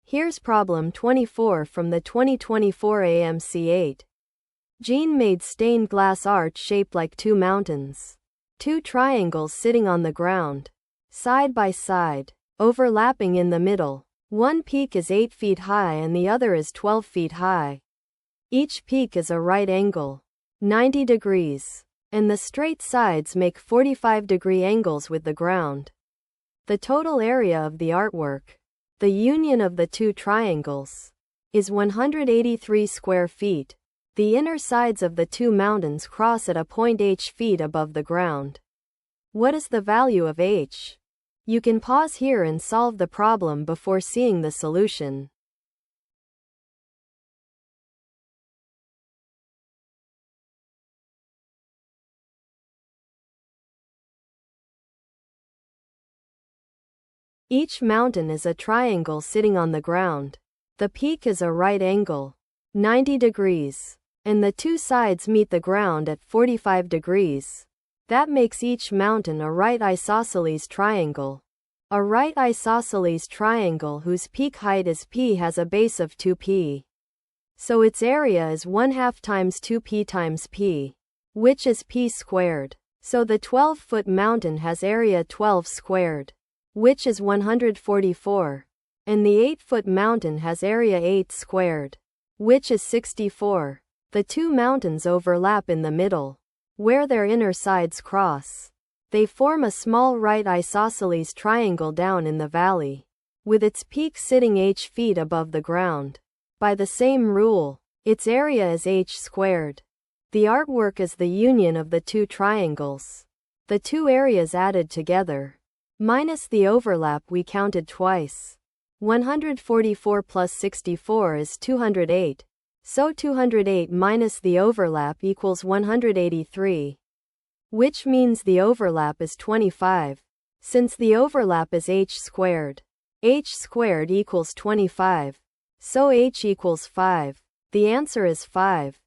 Here's problem 24 from the 2024 AMC 8. Jean made stained glass art shaped like two mountains. Two triangles sitting on the ground, side by side, overlapping in the middle. One peak is 8 feet high and the other is 12 feet high. Each peak is a right angle, 90 degrees, and the straight sides make 45-degree angles with the ground. The total area of the artwork, the union of the two triangles, is 183 square feet. The inner sides of the two mountains cross at a point h feet above the ground. What is the value of h? You can pause here and solve the problem before seeing the solution. Each mountain is a triangle sitting on the ground. The peak is a right angle, 90 degrees, and the two sides meet the ground at 45 degrees. That makes each mountain a right isosceles triangle. A right isosceles triangle whose peak height is p has a base of 2p. So its area is 1/2 times 2p times p, which is p squared. So the 12-foot mountain has area 12 squared, which is 144. And the 8-foot mountain has area 8 squared, which is 64. The two mountains overlap in the middle, where their inner sides cross. They form a small right isosceles triangle down in the valley, with its peak sitting h feet above the ground. By the same rule, its area is h squared. The artwork is the union of the two triangles. The two areas added together, minus the overlap we counted twice. 144 plus 64 is 208. So 208 minus the overlap equals 183. Which means the overlap is 25. Since the overlap is h squared equals 25. So h equals 5. The answer is 5.